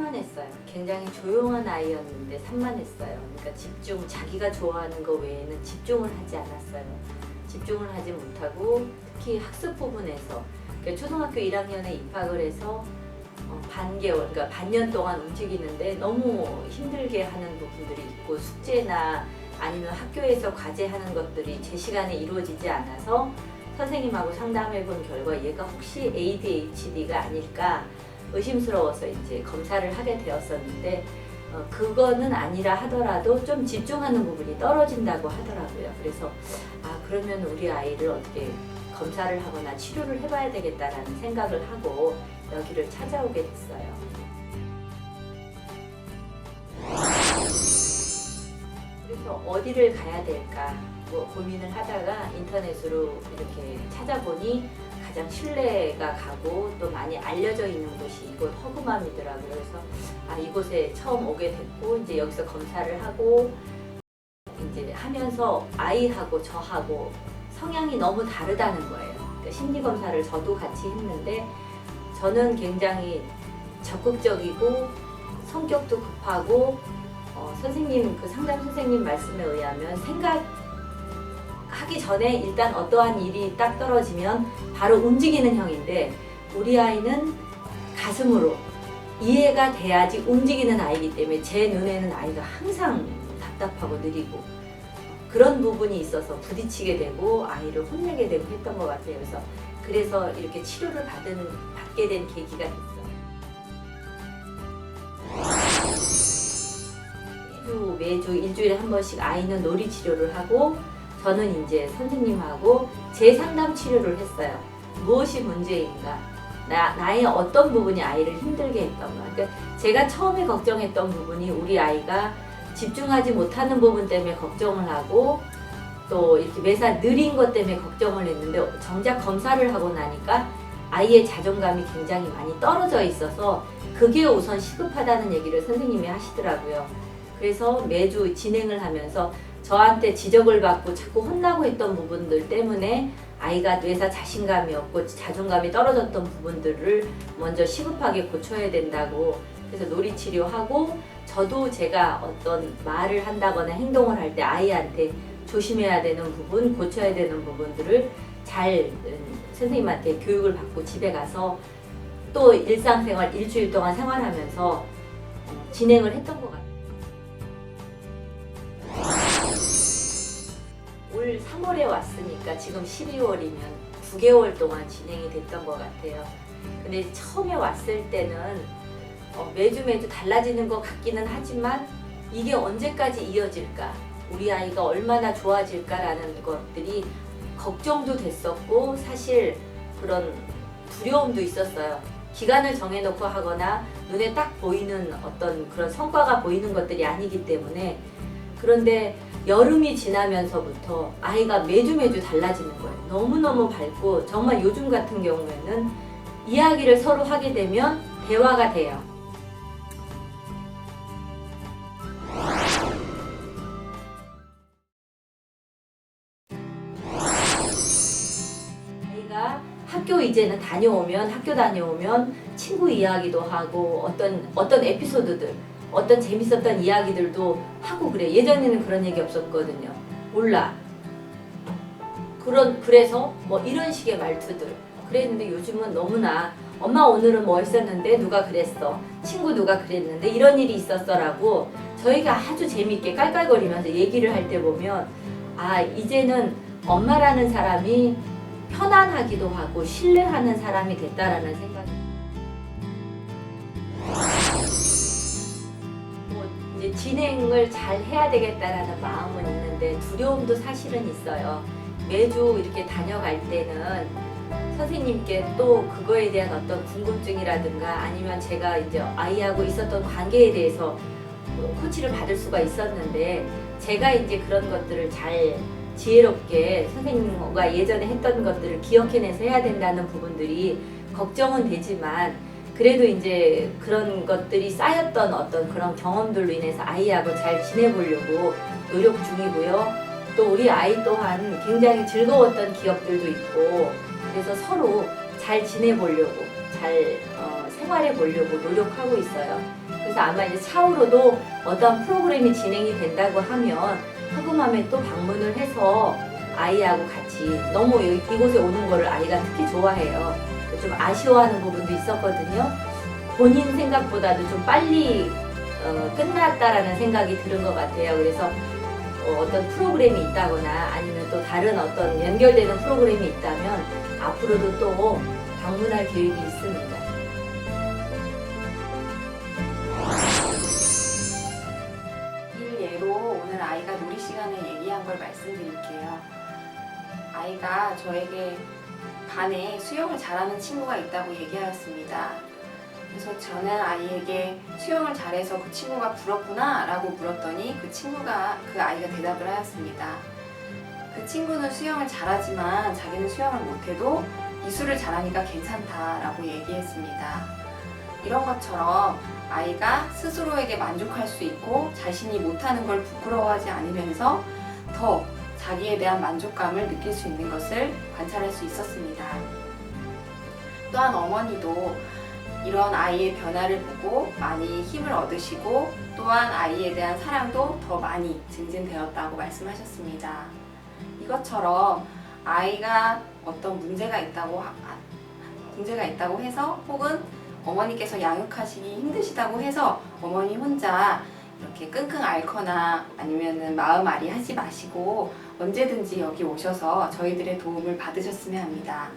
산만했어요. 굉장히 조용한 아이였는데 산만했어요. 그러니까 자기가 좋아하는 거 외에는 집중을 하지 않았어요. 집중을 하지 못하고 특히 학습 부분에서 그러니까 초등학교 1학년에 입학을 해서 반개월, 그러니까 반년 동안 움직이는데 너무 힘들게 하는 부분들이 있고 숙제나 아니면 학교에서 과제하는 것들이 제 시간에 이루어지지 않아서 선생님하고 상담해 본 결과 얘가 혹시 ADHD가 아닐까 의심스러워서 이제 검사를 하게 되었었는데 그거는 아니라 하더라도 좀 집중하는 부분이 떨어진다고 하더라고요. 그래서 그러면 우리 아이를 어떻게 검사를 하거나 치료를 해봐야 되겠다라는 생각을 하고 여기를 찾아오게 됐어요. 그래서 어디를 가야 될까 고민을 하다가 인터넷으로 이렇게 찾아보니 가장 신뢰가 가고 또 많이 알려져 있는 곳이 이곳 허그맘이더라고요. 그래서 이곳에 처음 오게 됐고 이제 여기서 검사를 하고 이제 하면서 아이하고 저하고 성향이 너무 다르다는 거예요. 그러니까 심리 검사를 저도 같이 했는데 저는 굉장히 적극적이고 성격도 급하고 선생님 그 상담 선생님 말씀에 의하면 생각하기 전에 일단 어떠한 일이 딱 떨어지면 바로 움직이는 형인데 우리 아이는 가슴으로 이해가 돼야지 움직이는 아이이기 때문에 제 눈에는 아이가 항상 답답하고 느리고 그런 부분이 있어서 부딪히게 되고 아이를 혼내게 되고 했던 것 같아요. 그래서 이렇게 치료를 받게 된 계기가 됐어요. 매주 일주일에 한 번씩 아이는 놀이 치료를 하고 저는 이제 선생님하고 재상담 치료를 했어요. 무엇이 문제인가? 나의 어떤 부분이 아이를 힘들게 했던가? 그러니까 제가 처음에 걱정했던 부분이 우리 아이가 집중하지 못하는 부분 때문에 걱정을 하고 또 이렇게 매사 느린 것 때문에 걱정을 했는데 정작 검사를 하고 나니까 아이의 자존감이 굉장히 많이 떨어져 있어서 그게 우선 시급하다는 얘기를 선생님이 하시더라고요. 그래서 매주 진행을 하면서 저한테 지적을 받고 자꾸 혼나고 했던 부분들 때문에 아이가 뇌사 자신감이 없고 자존감이 떨어졌던 부분들을 먼저 시급하게 고쳐야 된다고 그래서 놀이치료하고 저도 제가 어떤 말을 한다거나 행동을 할 때 아이한테 조심해야 되는 부분, 고쳐야 되는 부분들을 잘 선생님한테 교육을 받고 집에 가서 또 일상생활 일주일 동안 생활하면서 진행을 했던 것 같아요. 올 3월에 왔으니까 지금 12월이면 9개월 동안 진행이 됐던 것 같아요. 근데 처음에 왔을 때는 매주 달라지는 것 같기는 하지만 이게 언제까지 이어질까? 우리 아이가 얼마나 좋아질까라는 것들이 걱정도 됐었고 사실 그런 두려움도 있었어요. 기간을 정해놓고 하거나 눈에 딱 보이는 어떤 그런 성과가 보이는 것들이 아니기 때문에 그런데 여름이 지나면서부터 아이가 매주 달라지는 거예요. 너무너무 밝고 정말 요즘 같은 경우에는 이야기를 서로 하게 되면 대화가 돼요. 아이가 학교 이제는 학교 다녀오면 친구 이야기도 하고 어떤 에피소드들 어떤 재밌었던 이야기들도 하고 그래. 예전에는 그런 얘기 없었거든요. 몰라. 그래서 뭐 이런 식의 말투들 그랬는데 요즘은 너무나 엄마 오늘은 뭐 했었는데 누가 그랬어. 친구 누가 그랬는데 이런 일이 있었어라고 저희가 아주 재밌게 깔깔거리면서 얘기를 할 때 보면 이제는 엄마라는 사람이 편안하기도 하고 신뢰하는 사람이 됐다라는 생각이 이제 진행을 잘 해야 되겠다라는 마음은 있는데 두려움도 사실은 있어요. 매주 이렇게 다녀갈 때는 선생님께 또 그거에 대한 어떤 궁금증이라든가 아니면 제가 이제 아이하고 있었던 관계에 대해서 코치를 받을 수가 있었는데 제가 이제 그런 것들을 잘 지혜롭게 선생님과 예전에 했던 것들을 기억해내서 해야 된다는 부분들이 걱정은 되지만 그래도 이제 그런 것들이 쌓였던 어떤 그런 경험들로 인해서 아이하고 잘 지내보려고 노력 중이고요. 또 우리 아이 또한 굉장히 즐거웠던 기억들도 있고 그래서 서로 잘 지내보려고 잘 생활해 보려고 노력하고 있어요. 그래서 아마 이제 차후로도 어떤 프로그램이 진행이 된다고 하면 하금함에 또 방문을 해서 아이하고 같이 너무 이곳에 오는 거를 아이가 특히 좋아해요. 좀 아쉬워하는 부분도 있었거든요. 본인 생각보다도 좀 빨리 끝났다라는 생각이 드는 것 같아요. 그래서 어떤 프로그램이 있다거나 아니면 또 다른 어떤 연결되는 프로그램이 있다면 앞으로도 또 방문할 계획이 있습니다. 일예로 오늘 아이가 놀이 시간에 얘기한 걸 말씀드릴게요. 아이가 저에게 반에 수영을 잘하는 친구가 있다고 얘기하였습니다. 그래서 저는 아이에게 수영을 잘해서 그 친구가 부럽구나 라고 물었더니 그 아이가 대답을 하였습니다. 그 친구는 수영을 잘하지만 자기는 수영을 못해도 이수를 잘하니까 괜찮다라고 얘기했습니다. 이런 것처럼 아이가 스스로에게 만족할 수 있고 자신이 못하는 걸 부끄러워하지 않으면서 더 자기에 대한 만족감을 느낄 수 있는 것을 관찰할 수 있었습니다. 또한 어머니도 이런 아이의 변화를 보고 많이 힘을 얻으시고 또한 아이에 대한 사랑도 더 많이 증진되었다고 말씀하셨습니다. 이것처럼 아이가 어떤 문제가 있다고 해서 혹은 어머니께서 양육하시기 힘드시다고 해서 어머니 혼자 이렇게 끙끙 앓거나 아니면 마음앓이 하지 마시고 언제든지 여기 오셔서 저희들의 도움을 받으셨으면 합니다.